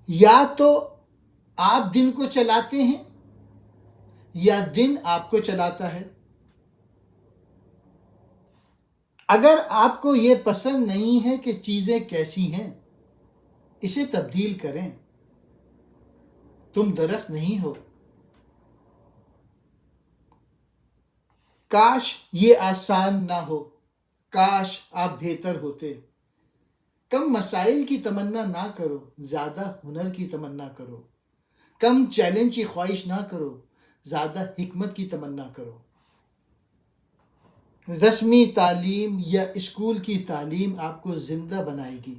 یا تو آپ دن کو چلاتے ہیں یا دن آپ کو چلاتا ہے. اگر آپ کو یہ پسند نہیں ہے کہ چیزیں کیسی ہیں، اسے تبدیل کریں. تم درخت نہیں ہو. کاش یہ آسان نہ ہو، کاش آپ بہتر ہوتے. کم مسائل کی تمنا نہ کرو، زیادہ ہنر کی تمنا کرو. کم چیلنج کی خواہش نہ کرو، زیادہ حکمت کی تمنا کرو. رسمی تعلیم یا اسکول کی تعلیم آپ کو زندہ بنائے گی.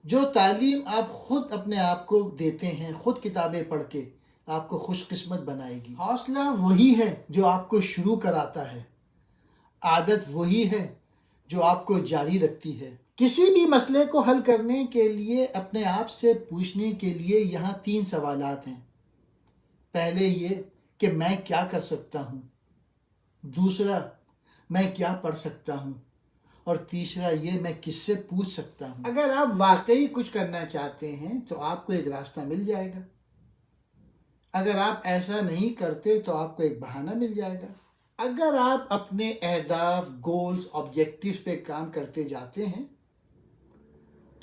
جو تعلیم آپ خود اپنے آپ کو دیتے ہیں، خود کتابیں پڑھ کے، آپ کو خوش قسمت بنائے گی. حوصلہ وہی ہے جو آپ کو شروع کراتا ہے. عادت وہی ہے جو آپ کو جاری رکھتی ہے. کسی بھی مسئلے کو حل کرنے کے لیے اپنے آپ سے پوچھنے کے لیے یہاں 3 سوالات ہیں. پہلے یہ کہ میں کیا کر سکتا ہوں. دوسرا، میں کیا پڑھ سکتا ہوں. اور تیسرا یہ، میں کس سے پوچھ سکتا ہوں. اگر آپ واقعی کچھ کرنا چاہتے ہیں تو آپ کو ایک راستہ مل جائے گا. اگر آپ ایسا نہیں کرتے تو آپ کو ایک بہانہ مل جائے گا. اگر آپ اپنے اہداف، گولز، آبجیکٹیوز پہ کام کرتے جاتے ہیں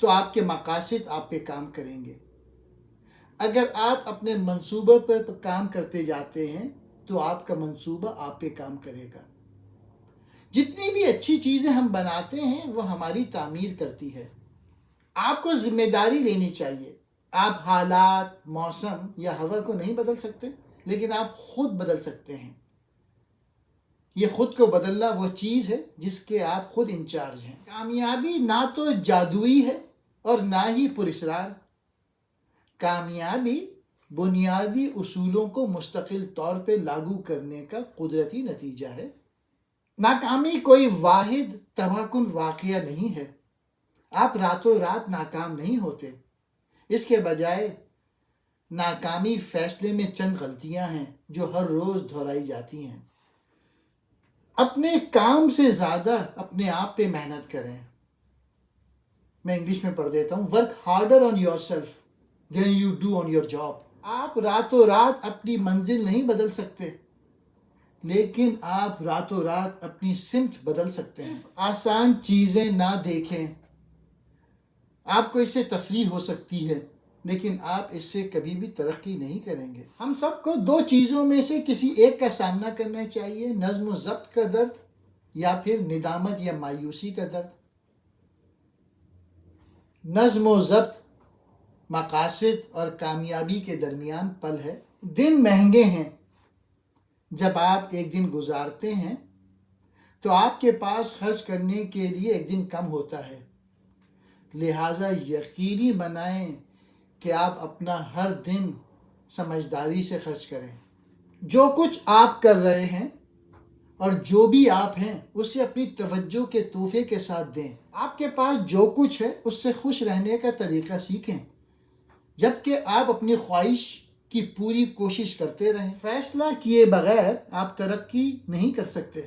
تو آپ کے مقاصد آپ پہ کام کریں گے. اگر آپ اپنے منصوبے پہ کام کرتے جاتے ہیں تو آپ کا منصوبہ آپ پہ کام کرے گا. جتنی بھی اچھی چیزیں ہم بناتے ہیں وہ ہماری تعمیر کرتی ہے. آپ کو ذمہ داری لینی چاہیے. آپ حالات، موسم یا ہوا کو نہیں بدل سکتے، لیکن آپ خود بدل سکتے ہیں. یہ خود کو بدلنا وہ چیز ہے جس کے آپ خود انچارج ہیں. کامیابی نہ تو جادوئی ہے اور نہ ہی پراسرار. کامیابی بنیادی اصولوں کو مستقل طور پہ لاگو کرنے کا قدرتی نتیجہ ہے. ناکامی کوئی واحد تباہ کن واقعہ نہیں ہے. آپ راتوں رات ناکام نہیں ہوتے. اس کے بجائے ناکامی فیصلے میں چند غلطیاں ہیں جو ہر روز دہرائی جاتی ہیں. اپنے کام سے زیادہ اپنے آپ پہ محنت کریں. میں انگلش میں پڑھ دیتا ہوں. Work harder on yourself then you do on your job. آپ راتوں رات اپنی منزل نہیں بدل سکتے، لیکن آپ راتوں رات اپنی سمت بدل سکتے ہیں. آسان چیزیں نہ دیکھیں. آپ کو اس سے تفریح ہو سکتی ہے، لیکن آپ اس سے کبھی بھی ترقی نہیں کریں گے. ہم سب کو 2 چیزوں میں سے کسی ایک کا سامنا کرنا چاہیے: نظم و ضبط کا درد یا پھر ندامت یا مایوسی کا درد. نظم و ضبط مقاصد اور کامیابی کے درمیان پل ہے. دن مہنگے ہیں. جب آپ ایک دن گزارتے ہیں تو آپ کے پاس خرچ کرنے کے لیے ایک دن کم ہوتا ہے. لہٰذا یقینی بنائیں کہ آپ اپنا ہر دن سمجھداری سے خرچ کریں. جو کچھ آپ کر رہے ہیں اور جو بھی آپ ہیں اسے اپنی توجہ کے تحفے کے ساتھ دیں. آپ کے پاس جو کچھ ہے اس سے خوش رہنے کا طریقہ سیکھیں، جبکہ آپ اپنی خواہش کی پوری کوشش کرتے رہیں. فیصلہ کیے بغیر آپ ترقی نہیں کر سکتے.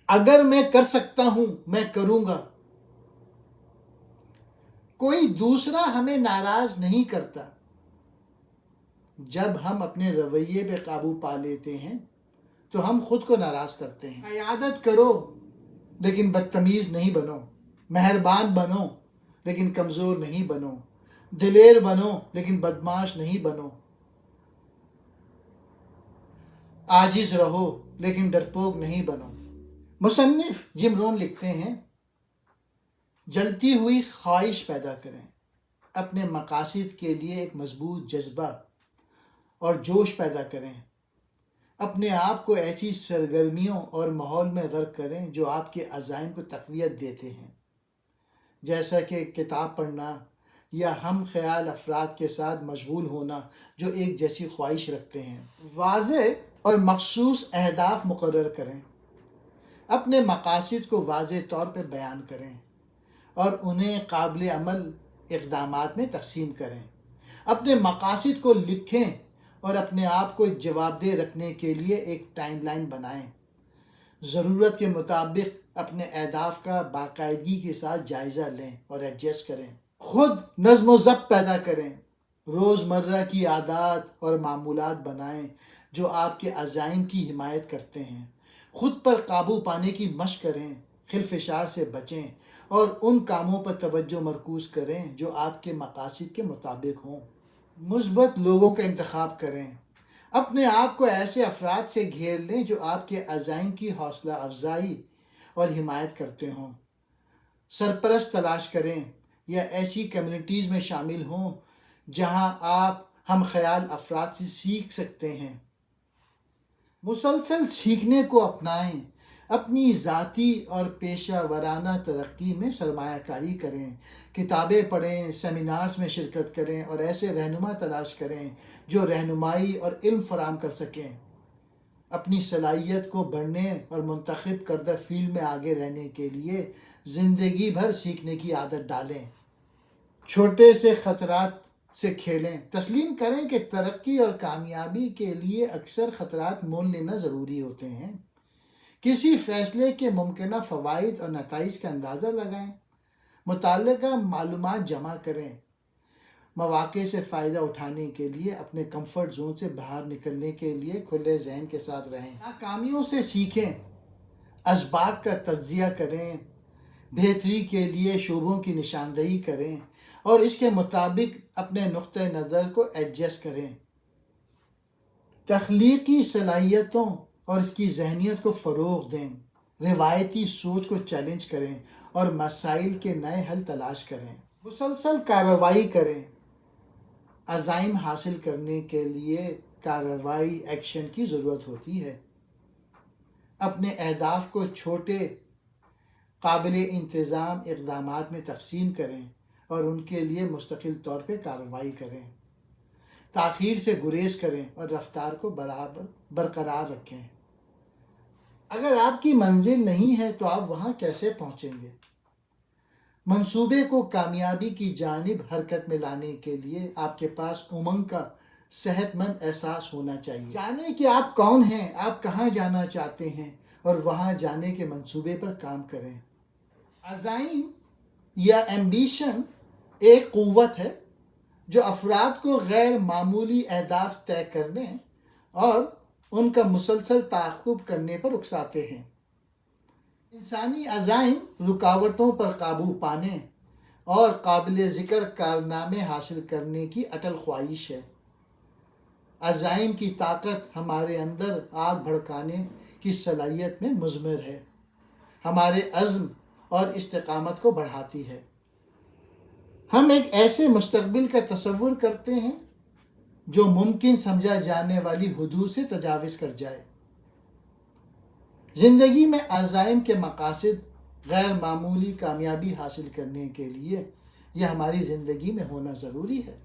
اگر میں کر سکتا ہوں میں کروں گا. کوئی دوسرا ہمیں ناراض نہیں کرتا. جب ہم اپنے رویے پہ قابو پا لیتے ہیں تو ہم خود کو ناراض کرتے ہیں. عیادت کرو لیکن بدتمیز نہیں بنو. مہربان بنو لیکن کمزور نہیں بنو. دلیر بنو لیکن بدمعاش نہیں بنو. عاجز رہو لیکن ڈرپوک نہیں بنو. مصنف جم رون لکھتے ہیں: جلتی ہوئی خواہش پیدا کریں. اپنے مقاصد کے لیے ایک مضبوط جذبہ اور جوش پیدا کریں. اپنے آپ کو ایسی سرگرمیوں اور ماحول میں غرق کریں جو آپ کے عزائم کو تقویت دیتے ہیں، جیسا کہ کتاب پڑھنا یا ہم خیال افراد کے ساتھ مشغول ہونا جو ایک جیسی خواہش رکھتے ہیں. واضح اور مخصوص اہداف مقرر کریں. اپنے مقاصد کو واضح طور پہ بیان کریں اور انہیں قابل عمل اقدامات میں تقسیم کریں. اپنے مقاصد کو لکھیں اور اپنے آپ کو جواب دہ رکھنے کے لیے ایک ٹائم لائن بنائیں. ضرورت کے مطابق اپنے اہداف کا باقاعدگی کے ساتھ جائزہ لیں اور ایڈجسٹ کریں. خود نظم و ضبط پیدا کریں، روزمرہ کی عادات اور معمولات بنائیں جو آپ کے عزائم کی حمایت کرتے ہیں۔ خود پر قابو پانے کی مشق کریں، خلفشار سے بچیں اور ان کاموں پر توجہ مرکوز کریں جو آپ کے مقاصد کے مطابق ہوں۔ مثبت لوگوں کا انتخاب کریں، اپنے آپ کو ایسے افراد سے گھیر لیں جو آپ کے عزائم کی حوصلہ افزائی اور حمایت کرتے ہوں۔ سرپرست تلاش کریں یا ایسی کمیونٹیز میں شامل ہوں جہاں آپ ہم خیال افراد سے سیکھ سکتے ہیں۔ مسلسل سیکھنے کو اپنائیں، اپنی ذاتی اور پیشہ ورانہ ترقی میں سرمایہ کاری کریں، کتابیں پڑھیں، سیمینارز میں شرکت کریں اور ایسے رہنما تلاش کریں جو رہنمائی اور علم فراہم کر سکیں۔ اپنی صلاحیت کو بڑھنے اور منتخب کردہ فیلڈ میں آگے رہنے کے لیے زندگی بھر سیکھنے کی عادت ڈالیں۔ چھوٹے سے خطرات سے کھیلیں، تسلیم کریں کہ ترقی اور کامیابی کے لیے اکثر خطرات مول لینا ضروری ہوتے ہیں۔ کسی فیصلے کے ممکنہ فوائد اور نتائج کا اندازہ لگائیں، متعلقہ معلومات جمع کریں، مواقع سے فائدہ اٹھانے کے لیے اپنے کمفرٹ زون سے باہر نکلنے کے لیے کھلے ذہن کے ساتھ رہیں، ناکامیوں سے سیکھیں، اسباق کا تجزیہ کریں، بہتری کے لیے شعبوں کی نشاندہی کریں اور اس کے مطابق اپنے نقطہ نظر کو ایڈجسٹ کریں۔ تخلیقی صلاحیتوں اور اس کی ذہنیت کو فروغ دیں، روایتی سوچ کو چیلنج کریں اور مسائل کے نئے حل تلاش کریں۔ مسلسل کارروائی کریں، عزائم حاصل کرنے کے لیے کارروائی ایکشن کی ضرورت ہوتی ہے۔ اپنے اہداف کو چھوٹے قابل انتظام اقدامات میں تقسیم کریں اور ان کے لیے مستقل طور پہ کارروائی کریں۔ تاخیر سے گریز کریں اور رفتار کو برقرار رکھیں۔ اگر آپ کی منزل نہیں ہے تو آپ وہاں کیسے پہنچیں گے؟ منصوبے کو کامیابی کی جانب حرکت میں لانے کے لیے آپ کے پاس امنگ کا صحت مند احساس ہونا چاہیے۔ جانیں کہ آپ کون ہیں، آپ کہاں جانا چاہتے ہیں اور وہاں جانے کے منصوبے پر کام کریں۔ عزائم یا ایمبیشن ایک قوت ہے جو افراد کو غیر معمولی اہداف طے کرنے اور ان کا مسلسل تعاقب کرنے پر اکساتے ہیں۔ انسانی عزائم رکاوٹوں پر قابو پانے اور قابل ذکر کارنامے حاصل کرنے کی اٹل خواہش ہے۔ عزائم کی طاقت ہمارے اندر آگ بھڑکانے کی صلاحیت میں مضمر ہے، ہمارے عزم اور استقامت کو بڑھاتی ہے۔ ہم ایک ایسے مستقبل کا تصور کرتے ہیں جو ممکن سمجھا جانے والی حدود سے تجاوز کر جائے۔ زندگی میں عزائم کے مقاصد غیر معمولی کامیابی حاصل کرنے کے لیے یہ ہماری زندگی میں ہونا ضروری ہے۔